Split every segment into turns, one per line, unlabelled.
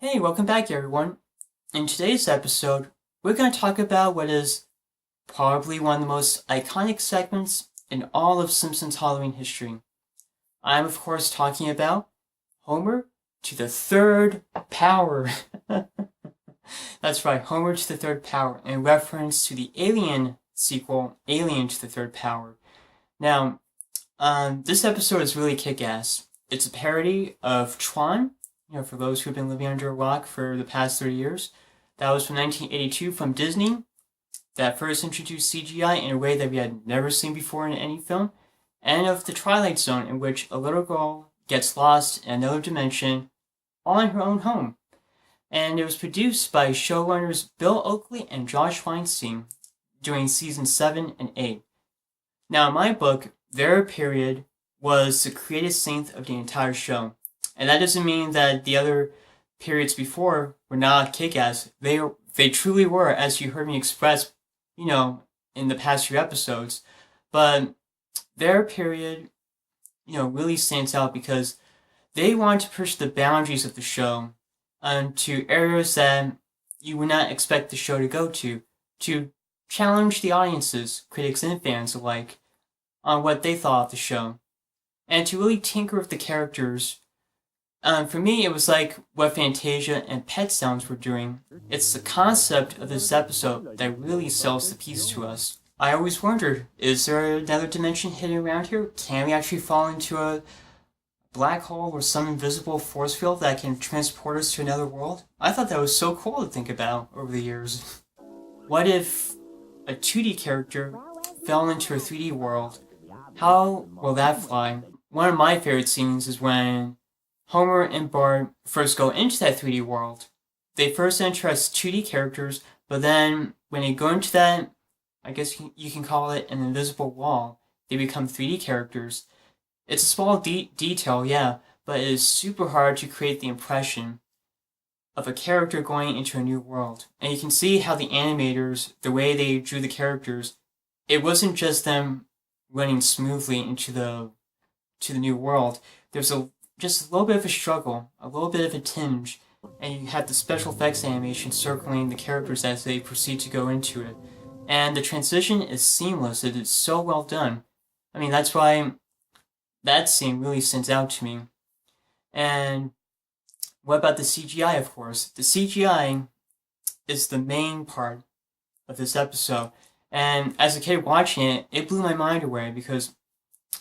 Hey, welcome back everyone. In today's episode, we're going to talk about what is probably one of the most iconic segments in all of Simpsons Halloween history. I'm of course talking about Homer to the third power. That's right, Homer to the third power, in reference to the Alien sequel, Alien to the Third Power. Now, this episode is really kick-ass. It's a parody of Tron, for those who've been living under a rock for the past 30 years. That was from 1982 from Disney, that first introduced CGI in a way that we had never seen before in any film, and of The Twilight Zone, in which a little girl gets lost in another dimension all in her own home. And it was produced by showrunners Bill Oakley and Josh Weinstein during seasons 7 and 8. Now, in my book, their period was the creative strength of the entire show. And that doesn't mean that the other periods before were not kick-ass. They truly were, as you heard me express, in the past few episodes. But their period, really stands out because they wanted to push the boundaries of the show to areas that you would not expect the show to go to challenge the audiences, critics and fans alike, on what they thought of the show, and to really tinker with the characters. For me, it was like what Fantasia and Pet Sounds were doing. It's the concept of this episode that really sells the piece to us. I always wondered, is there another dimension hidden around here? Can we actually fall into a black hole or some invisible force field that can transport us to another world? I thought that was so cool to think about over the years. What if a 2D character fell into a 3D world? How will that fly? One of my favorite scenes is when Homer and Bart first go into that 3D world. They first enter as 2D characters, but then when they go into that, I guess you can call it an invisible wall, they become 3D characters. It's a small detail, yeah, but it is super hard to create the impression of a character going into a new world. And you can see how the animators, the way they drew the characters, it wasn't just them running smoothly into the new world. There's just a little bit of a struggle, a little bit of a tinge, and you have the special effects animation circling the characters as they proceed to go into it. And the transition is seamless. It is so well done. I mean, that's why that scene really stands out to me. And what about the CGI, of course? The CGI is the main part of this episode. And as a kid watching it, it blew my mind away because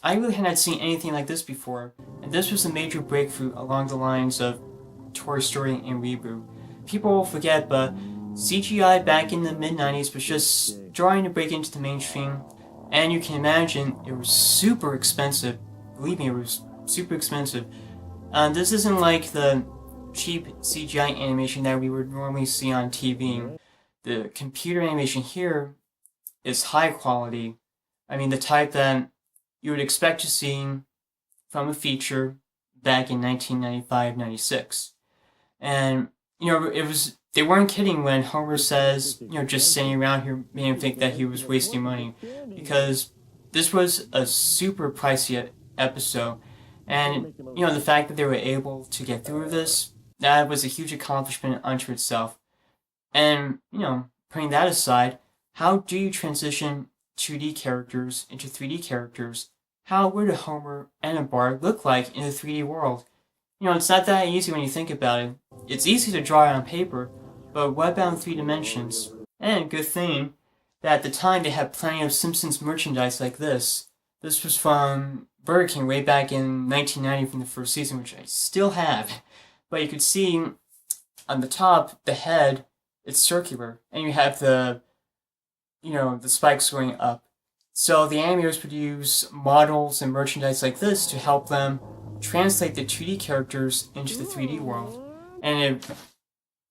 I really hadn't seen anything like this before, and this was a major breakthrough along the lines of Toy Story and Reboot. People will forget, but CGI back in the mid-90s was just starting to break into the mainstream, and you can imagine it was super expensive. Believe me, it was super expensive. This isn't like the cheap CGI animation that we would normally see on TV. The computer animation here is high quality. I mean, the type that you would expect to see from a feature back in 1995-96. And, they weren't kidding when Homer says, just sitting around here made him think that he was wasting money. Because this was a super pricey episode. And, the fact that they were able to get through this, that was a huge accomplishment unto itself. And, putting that aside, how do you transition 2D characters into 3D characters? How would a Homer and a Bart look like in a 3D world? It's not that easy when you think about it. It's easy to draw it on paper, but what about in 3 dimensions? And good thing that at the time they had plenty of Simpsons merchandise like this. This was from Burger King way back in 1990 from the first season, which I still have. But you could see on the top, the head, it's circular, and you have the spikes going up. So the animators would use models and merchandise like this to help them translate the 2D characters into the 3D world. And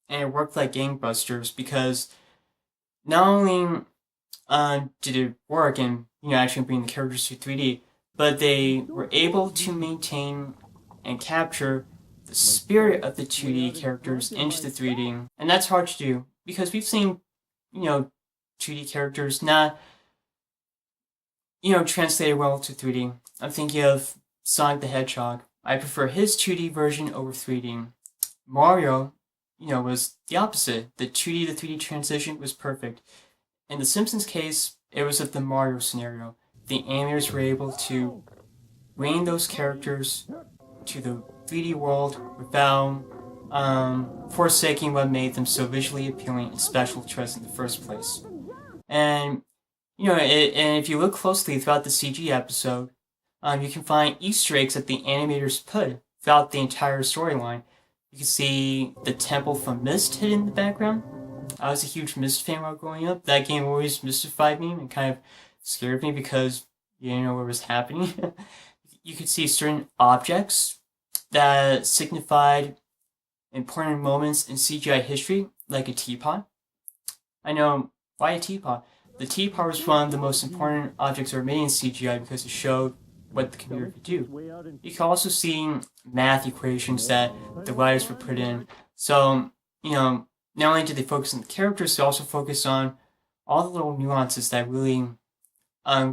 it worked like gangbusters because not only did it work and actually bring the characters to 3D, but they were able to maintain and capture the spirit of the 2D characters into the 3D. And that's hard to do because we've seen 2D characters not translated well to 3D. I'm thinking of Sonic the Hedgehog. I prefer his 2D version over 3D. Mario, was the opposite. The 2D to 3D transition was perfect. In the Simpsons case, it was of the Mario scenario. The animators were able to bring those characters to the 3D world without forsaking what made them so visually appealing and special to us in the first place. And and if you look closely throughout the CG episode, you can find Easter eggs that the animators put throughout the entire storyline. You can see the Temple from Myst hidden in the background. I was a huge Myst fan while growing up. That game always mystified me and kind of scared me because you didn't know what was happening. You could see certain objects that signified important moments in CGI history, like a teapot. I know, why a teapot? The teapot was one of the most important objects ever made in CGI because it showed what the computer could do. You can also see math equations that the writers would put in. So, not only did they focus on the characters, they also focused on all the little nuances that really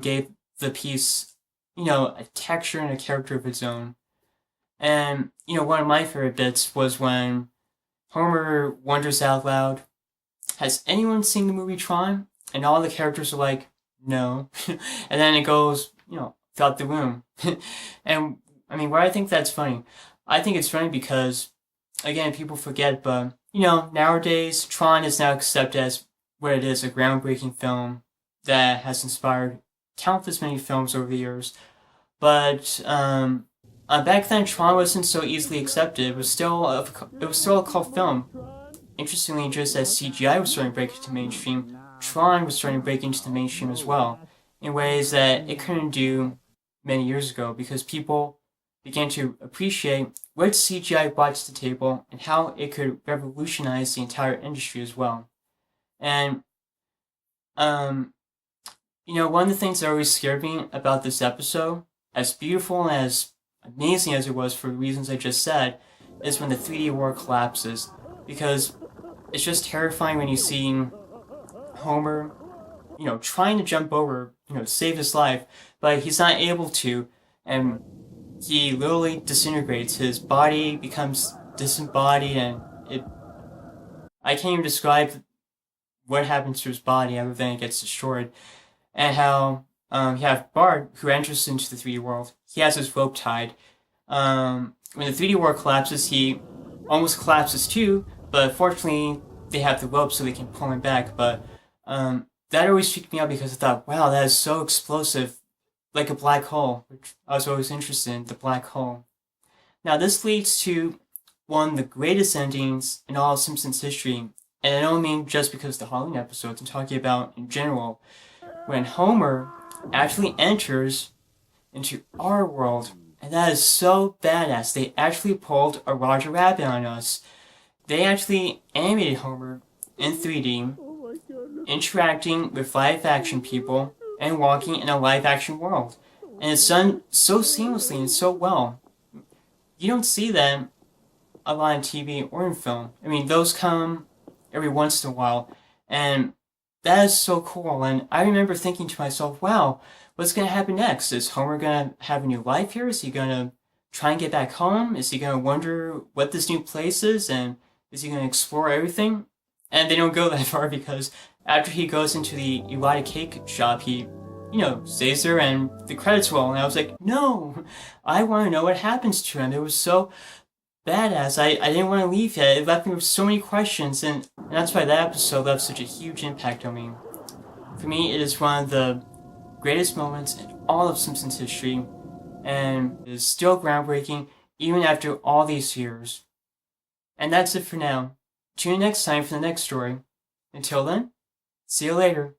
gave the piece, a texture and a character of its own. And, one of my favorite bits was when Homer wonders out loud, has anyone seen the movie Tron? And all the characters are like, no. And then it goes, throughout the room. And, why I think that's funny? I think it's funny because, again, people forget, but, nowadays, Tron is now accepted as what it is, a groundbreaking film that has inspired countless many films over the years. But, back then, Tron wasn't so easily accepted. It was still a cult film. Interestingly, just as CGI was starting to break into mainstream, Tron was starting to break into the mainstream as well, in ways that it couldn't do many years ago, because people began to appreciate what CGI brought to the table and how it could revolutionize the entire industry as well. And, one of the things that always scared me about this episode, as beautiful and as amazing as it was for the reasons I just said, is when the 3D world collapses, because it's just terrifying when you see Homer, trying to jump over, to save his life, but he's not able to, and he literally disintegrates. His body becomes disembodied, and I can't even describe what happens to his body other than it gets destroyed. And how you have Bart, who enters into the 3D world. He has his rope tied. When the 3D world collapses, he almost collapses too, but fortunately they have the rope so they can pull him back. But that always freaked me out because I thought, wow, that is so explosive, like a black hole, which I was always interested in, the black hole. Now this leads to one of the greatest endings in all of Simpsons history, and I don't mean just because of the Halloween episodes, I'm talking about in general, when Homer actually enters into our world, and that is so badass. They actually pulled a Roger Rabbit on us. They actually animated Homer in 3D, interacting with live-action people and walking in a live-action world. And it's done so seamlessly and so well. You don't see that a lot on TV or in film. Those come every once in a while, and that is so cool. And I remember thinking to myself, wow, what's going to happen next? Is Homer going to have a new life here? Is he going to try and get back home? Is he going to wonder what this new place is? And is he going to explore everything? And they don't go that far, because after he goes into the erotic cake shop, he, stays there and the credits roll. And I was like, no, I want to know what happens to him. It was so badass. I didn't want to leave yet. It left me with so many questions, and that's why that episode left such a huge impact on me. For me, it is one of the greatest moments in all of Simpsons history, and it is still groundbreaking even after all these years. And that's it for now. Tune in next time for the next story. Until then, see you later.